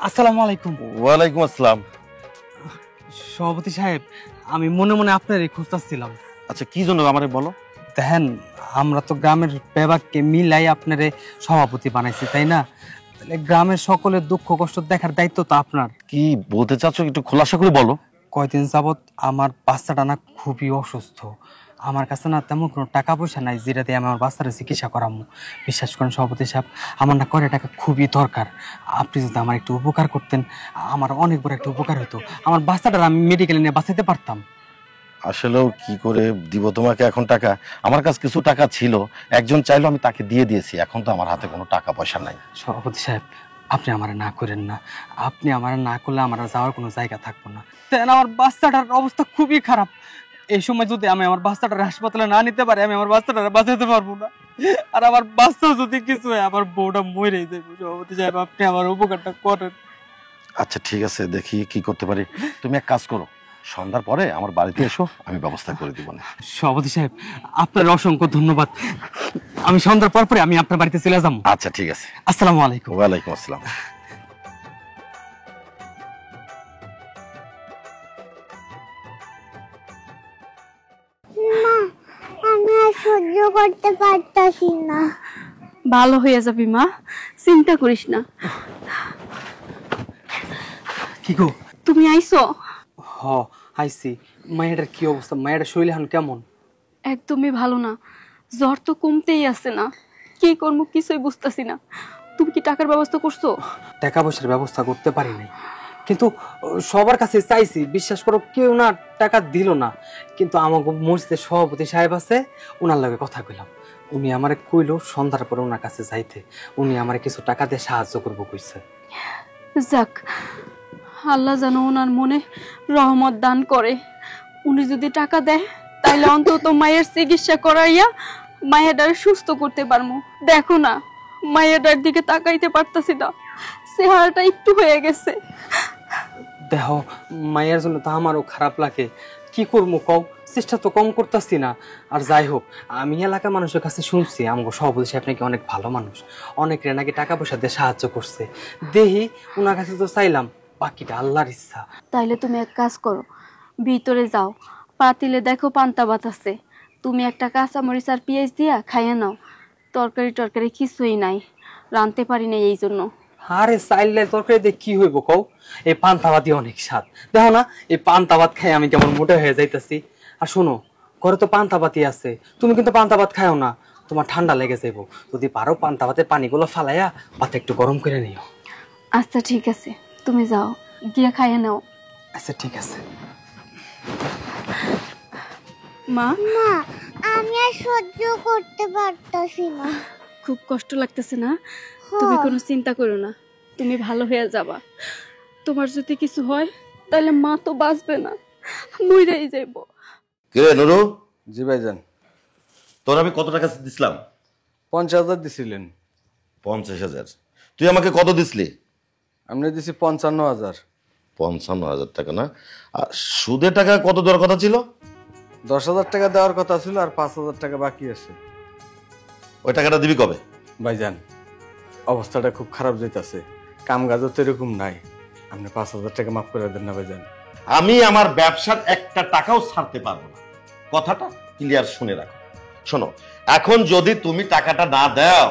আসসালামু আলাইকুম। ওয়ালাইকুম আসসালাম। সভাপতি সাহেব, আমি মনে মনে আপনারই খুঁজতেছিলাম। আচ্ছা, কি জন্য আমারে বলো? দেখেন, আমরা তো গ্রামের বিভাগকে মিলাই আপনারে সভাপতি বানাইছি, তাই না? তাহলে গ্রামের সকলের দুঃখ কষ্ট দেখার দায়িত্ব তো আপনার। কি বলতে চাচ্ছ একটু খোলাসা করে বলো। কয়দিন যাবৎ আমার বাচ্চাটা না খুবই অসুস্থ। আমার কাছে না তেমন কোনো টাকা পয়সা নাই যেটা দিয়ে আমি আমার বাচ্চাটা চিকিৎসা করাবো। বিশ্বাস করেন সভাপতি সাহেব, আমার না করে টাকা খুবই দরকার। আপনি যদি আমার একটু উপকার করতেন, আমার অনেক বড় একটা উপকার হতো। আমার বাচ্চাটা আমি মেডিকেলে নিয়ে বাঁচাতে পারতাম। আসলেও কি করে দিব তোমাকে এখন টাকা? আমার কাছে কিছু টাকা ছিল, একজন চাইলো আমি তাকে দিয়ে দিয়েছি। এখন তো আমার হাতে কোনো টাকা পয়সা নাই। সভাপতি সাহেব, আপনি আমার না করেন না। আপনি আমার না করলে আমার যাওয়ার কোনো জায়গা থাকবো না। তেন আমার বাচ্চাটার অবস্থা খুবই খারাপ। এই সময় যদি আমি আমার বাচ্চাটার হাসপাতালে না নিতে পারি, আমি আমার বাচ্চাটার বাঁচাতে পারবো না। আর আমার বাচ্চা যদি কিছু হয়, আমার বউটা মরেই যাবে। সভাপতি সাহেব, আপনি আমার উপকারটা করেন। আচ্ছা ঠিক আছে, দেখি কি করতে পারি। তুমি এক কাজ করো, সন্ধ্যার পরে আমার বাড়িতে এসো, আমি ব্যবস্থা করে দিব না। সভাপতি সাহেব, আপনার অসংখ্য ধন্যবাদ। আমি সন্ধ্যার পর পরে আমি আপনার বাড়িতে চলে যাবো। আচ্ছা ঠিক আছে। আসসালামু আলাইকুম। ওয়ালাইকুম আসসালাম। আমি আর সহ্য করতে পারতাছি না। ভালো হয়ে যাবি মা, চিন্তা করিস না। কি গো? তুমি আইছো? হ, আইসি। মায়ের কি অবস্থা? মায়ের শরীর এখন কেমন? একদমই ভালো না, জ্বর তো কমতেই আছে না। কি করবো কিছুই বুঝতেছি না। তুমি কি টাকার ব্যবস্থা করছো? টাকা পয়সার ব্যবস্থা করতে পারি নাই, কিন্তু সবার কাছে চাইছি। বিশ্বাস করো, কেউ না টাকা দিল না। কিন্তু আমাকে মসজিদের সভাপতি সাহেব আছে, ওনার লগে কথা কইলাম। উনি আমারে কইলো সন্ধ্যার পরে ওনার কাছে যাইতে। উনি আমারে কিছু টাকা দিয়ে সাহায্য করবো কইছে। যাক, আল্লাহ যেন ওনার মনে রহমত দান করে। উনি যদি টাকা দেয়, তাইলে অন্তত মায়ের চিকিৎসা করাইয়া মায়েরটারে সুস্থ করতে পারবো। দেখো না, মায়েরটার দিকে তাকাইতে পারতাছি না, চেহারাটা একটু হয়ে গেছে। দেহ, মায়ের জন্য তো আমারও খারাপ লাগে। কি করবো কও? চেষ্টা তো কম করতেছি না। আর যাই হোক, আমি এলাকার মানুষের কাছে শুনছি আমাকে সভাপতি সাহেব নাকি অনেক ভালো মানুষ, অনেকের নাকি টাকা পয়সা দিয়ে সাহায্য করছে। দেহি ওনার কাছে তো চাইলাম, বাকিটা আল্লাহর ইচ্ছা। তাইলে তুমি এক কাজ করো, ভিতরে যাও, পাতিলে দেখো পান্তা ভাত আছে। তুমি একটা কাঁচামরিচ আর পেঁয়াজ দিয়া খাইয়ে নাও। তরকারি টরকারি কিছুই নাই, রাঁধতে পারি না এই জন্য। আরে চাইলে তরকারি দিয়ে কি হইব কও? এই পান্তা ভাতই অনেক স্বাদ। দেখো না, এই পান্তা ভাত খাই আমি কেমন মোটা হয়ে যাইতেছি। আর শোনো, ঘরে তো পান্তা ভাতই আছে, তুমি কিন্তু পান্তা ভাত খাও না, তোমার ঠান্ডা লেগে যাইব। যদি পারো পান্তা ভাতের পানিগুলো ফালাইয়া ভাত একটু গরম করে নিও। আচ্ছা ঠিক আছে, তুমি যাও, গিয়া খাইয়ে নাও। আচ্ছা ঠিক আছে। মা, মা, আমি আর সহ্য করতে পারতাছি না। খুব কষ্ট লাগতেছে না? তুমি কোনো চিন্তা করো না, তুমি ভালো হয়ে যাবা। তোমার যদি কিছু হয়, তাহলে মা তো বাঁচবে না, মইরাই যাইব। কে রে নুরু? জি ভাইজান। তোর আমি কত টাকা দিছিলাম? 50,000 দিছিলেন। 50,000? তুই আমাকে কত দিসলি? আপনি দিছি 55,000। 55,000 টাকা না? আর সুদের টাকা কত দেওয়ার কথা ছিল? 10,000 টাকা দেওয়ার কথা ছিল, আর 5,000 টাকা বাকি আছে। ওই টাকাটা দিবি কবে? ভাইজান, অবস্থাটা খুব খারাপ যাইতাছে, কাম কাজও তো এরকম নাই। আপনি 5,000 টাকা মাফ করে দেন না ভাইজান। আমি আমার ব্যবসার একটা টাকাও ছাড়তে পারবো না, কথাটা ক্লিয়ার শুনে রাখো। শোনো, এখন যদি তুমি টাকাটা না দাও,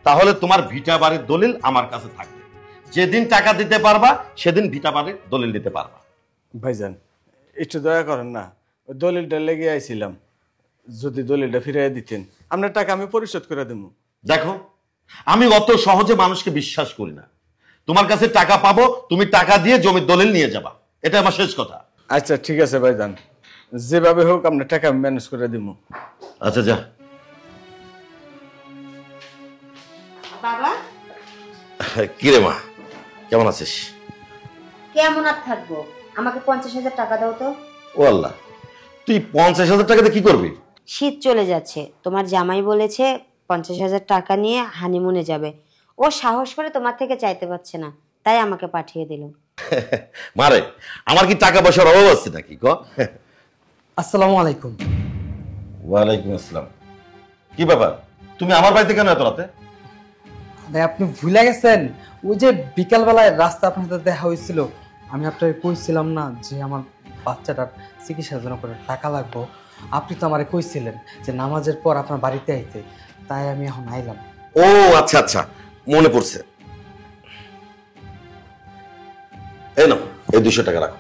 তাহলে তোমার ভিটা বাড়ির দলিল আমার কাছে থাকবে। যেদিন টাকা দিতে পারবা, সেদিন ভিটা বাড়ির দলিল দিতে পারবা। ভাইজান, একটু দয়া করেন না, ওই দলিলটা লেগে আইছিলাম। যদি দলিলটা ফিরাই দিতেন, আপনার টাকা আমি পরিশোধ করে দেবো। দেখো, আমি অত সহজে মানুষকে বিশ্বাস করি না। তোমার কাছে টাকা পাবো, তুমি টাকা দিয়ে জমির দলিল নিয়ে যাবা, এটা আমার শেষ কথা। আচ্ছা ঠিক আছে ভাইজান, যেভাবে হোক আপনার টাকা আমি ম্যানেজ করে দিব। আচ্ছা যা। বাবা, কিরে মা, কেমন আছিস? কেমন আর থাকবো? আমাকে 50,000 টাকা দাও তো। ও আল্লাহ, তুই 50,000 টাকাতে কি করবি? শীত চলে যাচ্ছে, তোমার জামাই বলেছে 50,000 টাকা নিয়ে হানিমুনে যাবে। ও সাহস করে তোমার থেকে চাইতে পারছে না, তাই আমাকে পাঠিয়ে দিল। মারে, আমার কি টাকা পয়সার অভাব আছে নাকি ক? আসসালামু আলাইকুম। ওয়ালাইকুম আসসালাম। কি ব্যাপার, তুমি আমার বাড়িতে কেন এত রাতে? আরে আপনি ভুলে গেছেন, ওই যে বিকালবেলায় রাস্তা আপনার সাথে দেখা হয়েছিল, আমি আপনাকে কইছিলাম না যে আমার বাচ্চাটার চিকিৎসার জন্য করে টাকা লাগবো। আপনি তো আমারে কইছিলেন যে নামাজের পর আপনার বাড়িতে আইতে, তাই আমি এখন আইলাম। ও আচ্ছা আচ্ছা, মনে পড়ছে। এই নাও, এই 200 টাকা রাখো।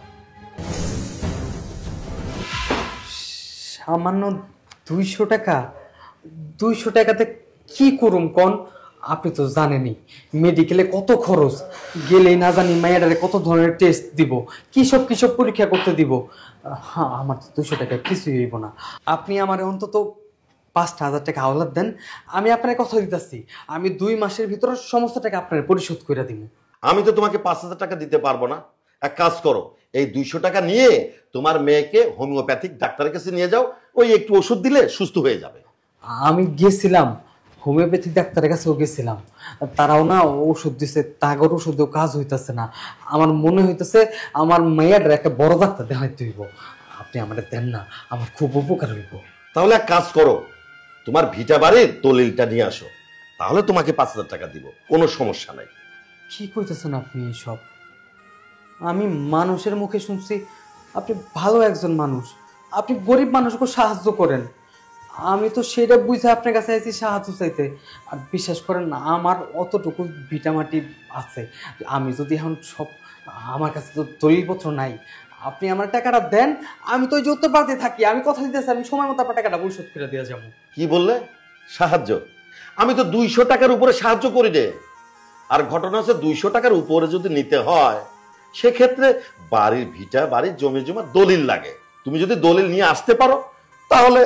সামান্য 200 টাকা? 200 টাকাতে কি করুম কোন? আপনি তো জানেনই মেডিকেলে কত খরচ, গেলেই না জানি মায়েরারে কত ধরনের টেস্ট দিব, কিসব পরীক্ষা করতে দিব। হ্যাঁ, আমার তো 200 টাকা কিছুই হইব না। আপনি আমার অন্তত 5,000 টাকা আওলাদ দেন, আমি আপনার কথা দিতেছি, আমি 2 মাসের ভিতরে সমস্ত টাকা আপনার পরিশোধ করে দিব। আমি তো তোমাকে 5,000 টাকা দিতে পারবো না। এক কাজ করো, এই 200 টাকা নিয়ে তোমার মেয়েকে হোমিওপ্যাথিক ডাক্তারের কাছে নিয়ে যাও, ওই একটু ওষুধ দিলে সুস্থ হয়ে যাবে। আমি গেছিলাম হোমিওপ্যাথিক ডাক্তারের কাছেও গেছিলাম, তারাও না ওষুধ দিছে, তাগর ওষুধেও কাজ হইতেছে না। আমার মনে হইতেছে আমার মেয়ের একটা বড় ডাক্তার দেখাইতে হইব। আপনি আমার দেন না, আমার খুব উপকার হইব। তাহলে এক কাজ করো, তোমার ভিটা বাড়ির দলিলটা নিয়ে আসো, তাহলে তোমাকে 5,000 টাকা দিব, কোনো সমস্যা নাই। কি কইতেছেন আপনি এইসব? আমি মানুষের মুখে শুনছি আপনি ভালো একজন মানুষ, আপনি গরিব মানুষকে সাহায্য করেন। আমি তো সেটা বুঝে আপনার কাছে আইছি সাহায্য চাইতে। আর বিশ্বাস করেন না, আমার অতটুকু ভিটামাটি আছে, আমি যদি এখন সব, আমার কাছে তো দলিলপত্র নাই। আপনি আমার টাকাটা দেন, আমি তো ওই যে উত্তরপাড়াতে থাকি, আমি কথা দিতেছি আমি সময় মতো আপনার টাকাটা পরিশোধ করে দিয়ে যাবো। কি বললে? সাহায্য? আমি তো 200 টাকার উপরে সাহায্য করি রে। আর ঘটনা হচ্ছে 200 টাকার উপরে যদি নিতে হয় সেক্ষেত্রে বাড়ির ভিটা বাড়ির জমি জমা দলিল লাগে। তুমি যদি দলিল নিয়ে আসতে পারো তাহলে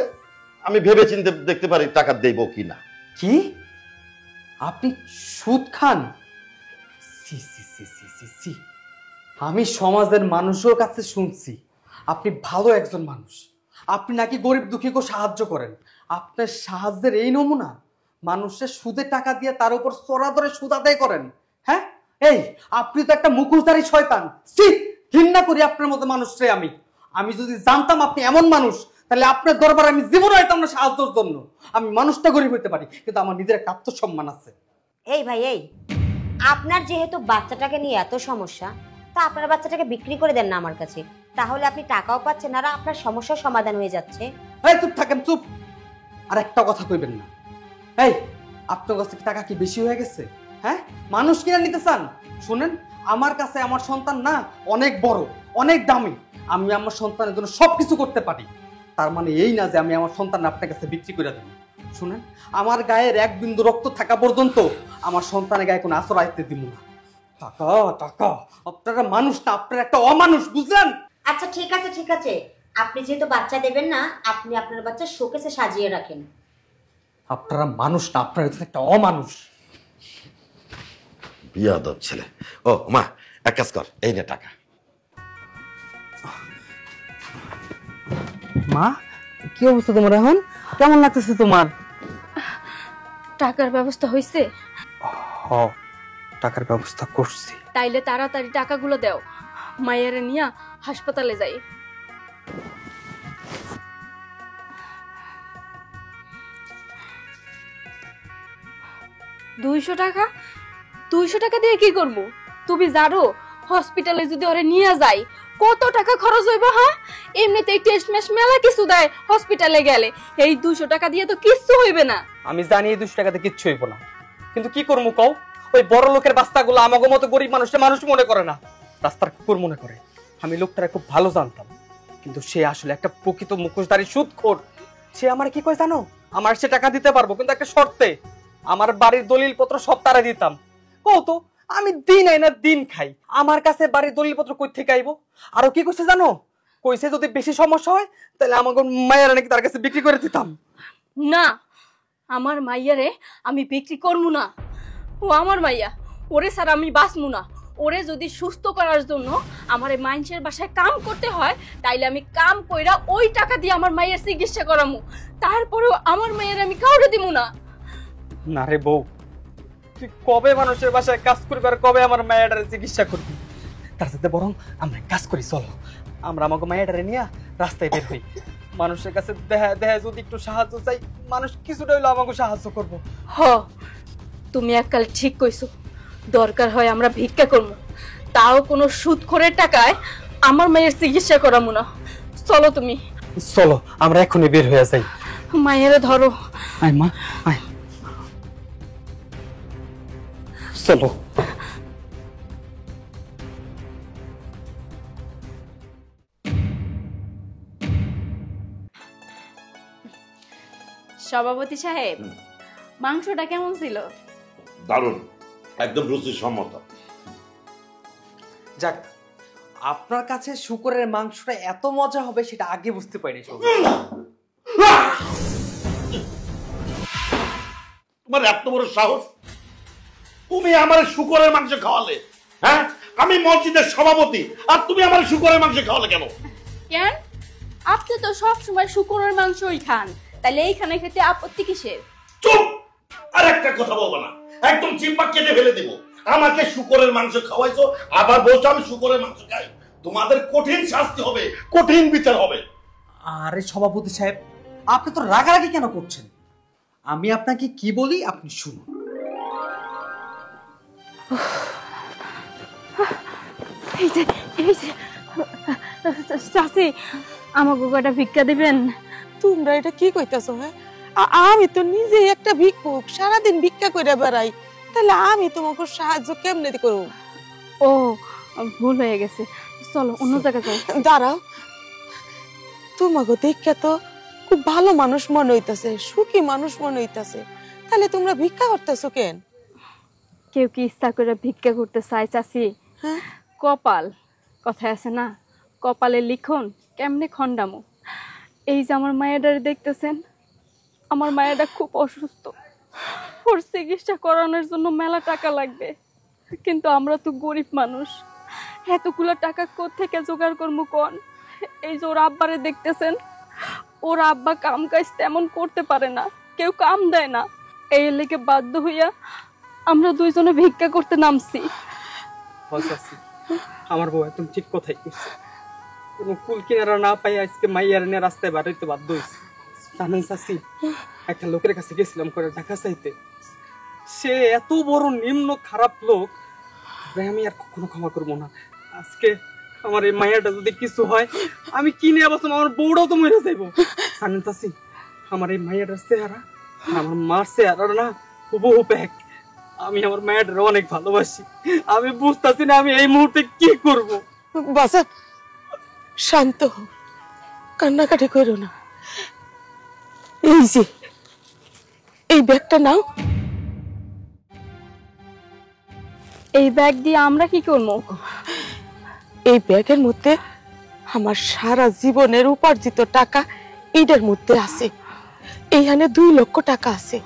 আমি ভেবে চিন্তে দেখতে পারি টাকা দেবো কিনা। কি আপনি সুদ খান? সি সি সি সি সি সি, আমি সমাজের মানুষের কাছে শুনছি আপনি ভালো একজন মানুষ, আপনি নাকি গরিব দুঃখীকে সাহায্য করেন। আপনার সাহায্যের এই নমুনা, মানুষের সুদে টাকা দিয়ে তার উপর চড়া ধরে সুদ আদায় করেন। হ্যাঁ, এই আপনি তো একটা মুখোশধারী শয়তান। সি, ঘৃণা করি আপনার মতো মানুষরে আমি। আমি যদি জানতাম আপনি এমন মানুষ, তাহলে আপনার দরবার আমি জীবন হইতাম না সাহায্যের জন্য। আমি মানুষটা গরিব হইতে পারি, কিন্তু আমার নিজের একটা আত্মসম্মান আছে। এই ভাই, এই আপনার যেহেতু বাচ্চাটাকে নিয়ে এত সমস্যা, তা আপনার বাচ্চাটাকে বিক্রি করে দেন না আমার কাছে, তাহলে আপনি টাকাও পাচ্ছেন আর আপনার সমস্যার সমাধান হয়ে যাচ্ছে। এই চুপ থাকেন, চুপ। আর একটা কথা কইবেন না। এই আপনার কাছে টাকা কি বেশি হয়ে গেছে? হ্যাঁ, মানুষ কিনা নিতে চান? শুনেন, আমার কাছে আমার সন্তান না অনেক বড়, অনেক দামি। আমি আমার সন্তানের জন্য সবকিছু করতে পারি। তার মানে এই না যে আমি আমার সন্তান আপনার কাছে বিক্রি করে দেব। শুনেন, আমার গায়ের এক বিন্দু রক্ত থাকা পর্যন্ত আমার সন্তানের গায়ে কোনো আশ্রয় আইতে দিব না। টাকা টাকা, আপনারা মানুষ না, আপনারা একটা অমানুষ, বুঝলেন? আচ্ছা ঠিক আছে, ঠিক আছে, আপনি যেহেতু বাচ্চা দেবেন না, আপনি আপনার বাচ্চা শোকেসে সাজিয়ে রাখেন। আপনারা মানুষ না, আপনারা একটা অমানুষ। বিয়াদব ছেলে। ও মা, এক কাজ কর, এই নে টাকা। মা, কি অবস্থা তোমার এখন? কেমন লাগতেছে তোমার? টাকার ব্যবস্থা হয়েছে? হ, টাকার ব্যবস্থা করছি। তাইলে তাড়াতাড়ি টাকাগুলো দাও, মায়েরে নিয়ে হাসপাতালে যাই। দুইশো টাকা? 200 টাকা দিয়ে কি করবো? তুমি জানো হসপিটালে যদি ওরে নিয়ে যাই কত টাকা খরচ হইব? হ্যাঁ, এমনিতেই টেস্ট ম্যাশ মেলা কিছু দেয় হসপিটালে গেলে, এই 200 টাকা দিয়ে তো কিচ্ছু হইবে না। আমি জানি এই 200 টাকাতে কিচ্ছু হইব না, কিন্তু কি করবো কও? ওই বড় লোকের বাস্তাগুলো আমাকে মতো গরিব মানুষটা মানুষ মনে করে না, রাস্তার কুকুর মনে করে। আমি লোকটারে খুব ভালো জানতাম, কিন্তু সে আসলে একটা প্রকৃত মুখোশধারী সুদখোর। সে আমার কি কয় জানো? আমার সে টাকা দিতে পারবো, কিন্তু একটা শর্তে। আমার বাড়ির দলিলপত্র সব তারা দিতাম। কও তো, আমি দিন আই না দিন খাই, আমার কাছে বাড়ির দলিলপত্র কই থেকে আইবো? আরো কি কইছে জানো? কইছে যদি বেশি সমস্যা হয় তাহলে আমাকে মায়ের নাকি তার কাছে বিক্রি করে দিতাম। না, আমার মাইয়ারে আমি বিক্রি করবো না। ও আমার মাইয়া, ওরে স্যার আমি বাঁচবো না। ওরে যদি সুস্থ করার জন্য আমার এই মানুষের বাসায় কাম করতে হয়, তাইলে আমি কাম কইরা ওই টাকা দিয়ে আমার মায়ের চিকিৎসা করামু। তারপরেও আমার মায়ের আমি কাউরে দিব না। না রে বউ, তুই কবে মানুষের বাসায় কাজ করবি আর কবে আমার মায়ের চিকিৎসা করবি? তার সাথে বরং আমরা কাজ করি, চলো আমরা আমাকে মায়ের নিয়ে রাস্তায় বের হই। মানুষের কাছে দেখা দেখা যদি একটু সাহায্য চাই, মানুষ কিছুটা হইলো আমাকে সাহায্য করবো। হ, তুমি এককাল ঠিক কইছো, দরকার হয় আমরা ভিক্ষা করবো, তাও কোনো সুদখোরের টাকায় আমার মায়ের চিকিৎসা করামু না। চলো তুমি, চলো আমরা এখনই বের হয়ে যাই। মায়ের ধরো। আয় মা আয়, চলো। সভাপতি সাহেব, মাংসটা কেমন ছিল? দারুণ, একদম রুচিসম্মত। যাক, আপনার কাছে শুকরের মাংসটা এত মজা হবে সেটা আগে বুঝতে পারিনি। তোমার এত বড় সাহস, তুমি আমার শুকরের মাংস খাওয়ালে? হ্যাঁ, আমি মসজিদের সভাপতি আর তুমি আমার শুকরের মাংস খাওয়ালে কেন? কেন? আপনি তো সব সময় শুকরের মাংসই খান, তাহলে এইখানে খেতে আপত্তি কিসের? চুপ! আর একটা কথা বলবো না, একদম চিম্পা কেটে ফেলে দেবো। আমাকে শুকরের মাংস খাওয়াইছো, আবার বলছো আমি শুকরের মাংস খাই। তোমাদের কঠিন শাস্তি হবে, কঠিন বিচার হবে। আরে সভাপতি সাহেব, আপনি তো রাগারাগি কেন করছেন? আমি আপনাকে কি বলি আপনি শুনুন। এই যে চাচি, আমাকে কয়টা ভিক্ষা দিবেন? তোমরা এটা কি কইতাছো? হ্যাঁ, আমি তো নিজে একটা ভিক্ষুক, সারাদিন ভিক্ষা করে বেড়াই, তাহলে আমি তোমাকে সাহায্য কেমনে করব? ও, ভুল হয়ে গেছে, চলো অন্য জায়গায় যাই। দাঁড়াও, তোমাকে দেখে তো খুব ভালো মানুষ মনে হইতাছে, সুখী মানুষ মনে হইতাছে, তাহলে তোমরা ভিক্ষা করতেছো কেন? কেউ কি ইচ্ছা করে ভিক্ষা করতে চায় চাচি? হ্যাঁ, কপাল কথায় আছে না, কপালে লিখন কেমনে খন্ডামো। এই যে আমার মায়েরারে দেখতেছেন, আমার মায়েরা খুব অসুস্থ, ওর চিকিৎসা করানোর জন্য মেলা টাকা লাগবে, কিন্তু আমরা তো গরিব মানুষ, এতগুলো টাকা কোত্থেকে জোগাড় করবো কোন? এই যে ওর আব্বারে দেখতেছেন, ওর আব্বা কাম কাজ তেমন করতে পারে না, কেউ কাম দেয় না, এই লেগে বাধ্য হইয়া আমরা দুইজনে ভিক্ষা করতে নামছি। আমার বউ একদম ঠিক কথাই করছে, কোনো কুল কিনারা না পাই আজকে মাইয়ার নিয়ে রাস্তায় বাড়াইতে বাধ্য হয়েছে। জানেন চাচি, একটা লোকের কাছে গেছিলাম করে দেখা চাইতে, সে এত বড় নিম্ন খারাপ লোক, আমি আর কখনো ক্ষমা করবো না। আজকে আমার এই মাইয়াটা যদি কিছু হয়, আমি কিনে আবার আমার বউটাও তো মরে যাইব। জানেন চাচি, আমার এই মাইয়াটার চেহারা আমার মার চেহারা না হুবহু এক। আমি আমার মায়ের অনেক ভালোবাসি, আমি বুঝতেছি না আমি এই মুহূর্তে কি করব। বাসা, শান্ত হও, কান্নাকাটি করো না। এই যে এই ব্যাগটা নাও। এই ব্যাগ দিয়ে আমরা কি করবো? এই ব্যাগের মধ্যে আমার সারা জীবনের উপার্জিত টাকা এটার মধ্যে আছে। এইখানে 2 লক্ষ টাকা আছে।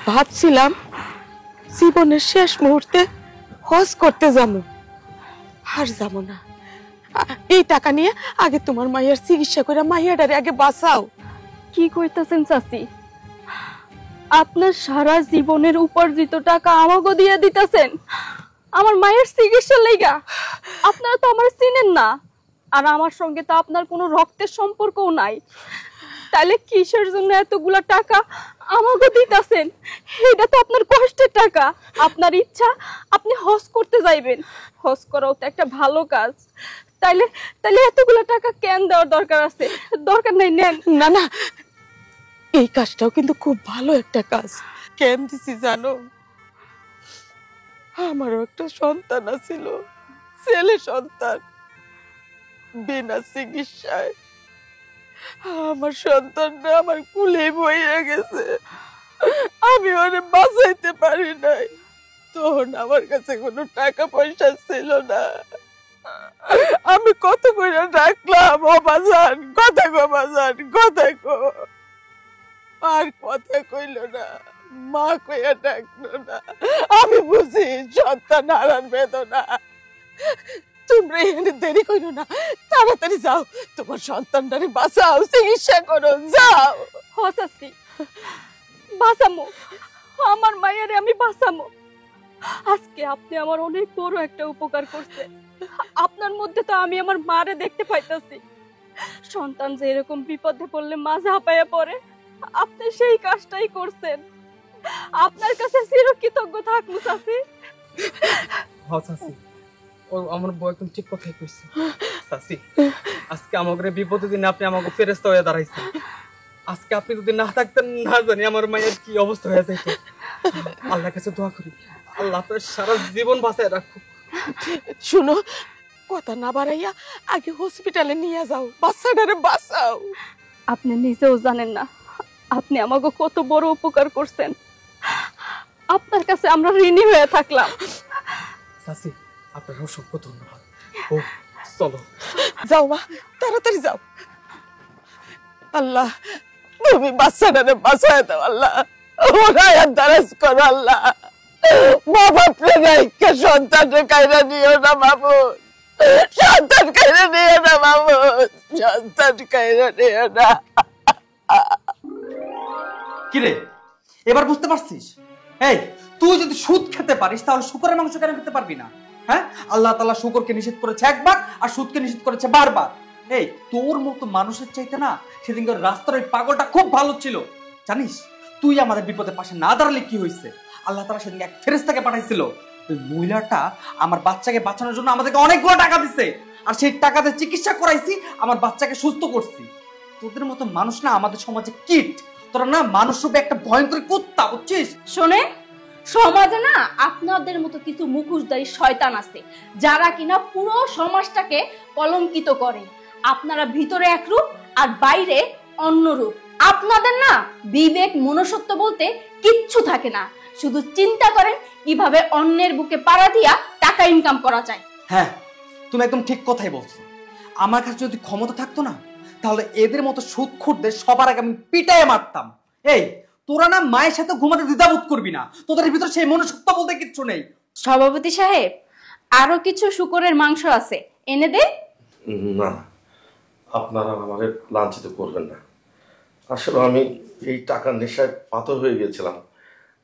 ভাবছিলাম জীবনের শেষ মুহূর্তে হজ করতে যাবো, আর যাবো না। এই টাকা নিয়ে আগে তোমার মায়ের চিকিৎসা করে মাইয়াটারে আগে বাঁচাও। কি কইতাছেন চাচি? আপনার সারা জীবনের উপার্জিত টাকা আমাকে দিয়ে দিতেছেন আমার মায়ের চিকিৎসার লাইগা? আপনারা তো আমার চিনেন না, আর আমার সঙ্গে তো আপনার কোনো রক্তের সম্পর্কও নাই, তাহলে কিসের জন্য এতগুলা টাকা আমাকে দিতেছেন? এটা তো আপনার কষ্টের টাকা, আপনার ইচ্ছা আপনি হজ করতে যাইবেন, হজ করাও তো একটা ভালো কাজ, তাইলে তাইলে এতগুলা টাকা কেন দেওয়ার দরকার আছে? দরকার নেই, নেন। না না, এই কাজটাও কিন্তু খুব ভালো একটা কাজ। কেন দিছি জানো? আমারও একটা সন্তান আছিল, ছেলে সন্তান, বিনা চিকিৎসায় আমার সন্তানটা আমার কুলে বইয়া গেছে। আমি ওরে বাঁচাইতে পারি নাই, তখন আমার কাছে কোনো টাকা পয়সা ছিল না। আমি কত করে ডাকলাম, ও বাজান, কথা গো বাজান, কথা গো, আর কথা কইল না, মা কইয়া ডাকলো না। আমি বুঝি সন্তান হারার বেদনা। তোমরা এখানে দেরি করো না, তাড়াতাড়ি যাও, তোমার সন্তানটারে বাঁচাও, চিকিৎসা করো, যাও। হসাসি বাঁচামো, আমার মায়েরে আমি বাঁচামো। আজকে আপনি আমার অনেক বড় একটা উপকার করছেন। আপনার মধ্যে তো আমি আমার মারে দেখতে পাইতাছি। সন্তান যে এরকম বিপদে পড়লে মা ঝাঁপাইয়া পড়ে, আপনি সেই কাজটাই করছেন। আপনার কাছে চিরকৃতজ্ঞ থাকবো চাচি। হ্যাঁ চাচি, ও আমার বউ একদম ঠিক কথাই কইছে। চাচি, আজকে আমাকে বিপদের দিনে আপনি আমাকে ফেরেশতা হয়ে দাঁড়াইছেন। আজকে আপনি যদি না থাকতেন, না জানি আমার মায়ের কি অবস্থা হয়ে যেত। আল্লাহর কাছে দোয়া করি আল্লাহ আপনার সারা জীবন বাঁচায় রাখুক। শুনো, কথা না বাড়াইয়া আগে হসপিটালে নিয়ে যাও, বাচ্চাটারে বাঁচাও। আপনি নিজেও জানেন না আপনি আমাকে কত বড় উপকার করছেন। আপনার কাছে আমরা ঋণী হয়ে থাকলাম। চাচি, আপনার অসংখ্য ধন্যবাদ। ও চলো যাও মা, তাড়াতাড়ি যাও। আল্লাহ, তুমি বাচ্চাটারে বাঁচায় দাও আল্লাহ, ওরাই দারাজ করো আল্লাহ। বাবা প্রেরাইকে সন্তানকে কাইরা নিও না মামুন, সন্তান কাইরা নিও না মামুন, সন্তান কাইরা নিও না। কিরে, এবার বুঝতে পারছিস? এই, তুই যদি সুদ খেতে পারিস তাহলে শুকরের মাংস কেন খেতে পারবি না? হ্যাঁ, আল্লাহ তাআলা শুকরকে নিষেধ করেছে একবার আর সুদকে নিষেধ করেছে বারবার। এই, তোর মতো মানুষের চাইতে না সেদিনকার রাস্তার ওই পাগলটা খুব ভালো ছিল। জানিস, তুই আমাদের বিপদের পাশে না দাঁড়ালে কি হয়েছে? আল্লাহ তাআলা সেদিন এক ফেরেশতাকে পাঠাইছিল। ওই মহিলাটা আমার বাচ্চাকে বাঁচানোর জন্য আমাদেরকে অনেকগুলো টাকা দিছে, আর সেই টাকাতে চিকিৎসা করাইছি, আমার বাচ্চাকে সুস্থ করছি। তোদের মতো মানুষ না আমাদের সমাজে কিট। তোরা না মানুষ রূপে একটা ভয়ঙ্কর কুত্তা, বুঝছিস? শোনে, সমাজে না আপনাদের মতো কিছু মুখোশধারী শয়তান আছে যারা কিনা পুরো সমাজটাকে কলঙ্কিত করে। আপনারা ভিতরে এক রূপ আর বাইরে অন্য রূপ। আপনাদের না বিবেক মনুষ্যত্ব বলতে কিচ্ছু থাকে না, শুধু চিন্তা করেন কিভাবে অন্যের বুকে পাড়া দিয়া টাকা ইনকাম করা যায়। হ্যাঁ, তুমি একদম ঠিক কথাই বলছো। আমার কাছে যদি ক্ষমতা থাকতো না, তাহলে এদের মতো সুদখোরদের সবার আগে আমি পিটায়ে মারতাম। এই, তোরা না মায়ের সাথে ঘুমাতে দ্বিধাবোধ করবি না, তোদের ভিতরে সেই মনুষ্যত্ব বলতে কিচ্ছু নেই। সভাপতি সাহেব, আরো কিছু শুকরের মাংস আছে, এনে দে। না, আপনারা আমাকে লাঞ্ছিত করবেন না। আসলে আমি এই টাকার নেশায় পাথর হয়ে গিয়েছিলাম।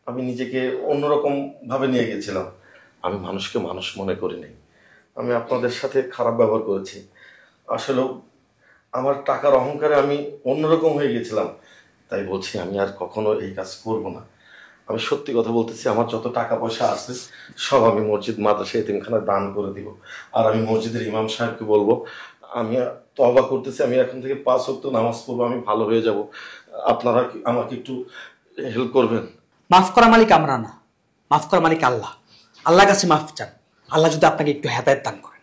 আমি নিজেকে অন্যরকম ভাবে নিয়ে গেছিলাম। আমি মানুষকে মানুষ মনে করিনি। আমি আপনাদের সাথে খারাপ ব্যবহার করেছি। আসলে আমার টাকার অহংকারে আমি অন্যরকম হয়ে গেছিলাম। তাই বলছি, আমি আর কখনো এই কাজ করব না। আমি সত্যি কথা বলতেছি, আমার যত টাকা পয়সা আছে সব আমি মসজিদ, মাদ্রাসা, এতিমখানায় দান করে দিব। আর আমি মসজিদের ইমাম সাহেবকে বলবো, আমি তওবা করতেছি, আমি এখন থেকে 5 ওয়াক্ত নামাজ পড়বো, আমি ভালো হয়ে যাব। আপনারা আমাকে একটু হেল্প করবেন। মাফ করা মালিক আমরা না, মাফ করা মালিক আল্লাহ। আল্লাহর কাছে মাফ চান, আল্লাহ যদি আপনাকে একটু হেদায়েত দান করে।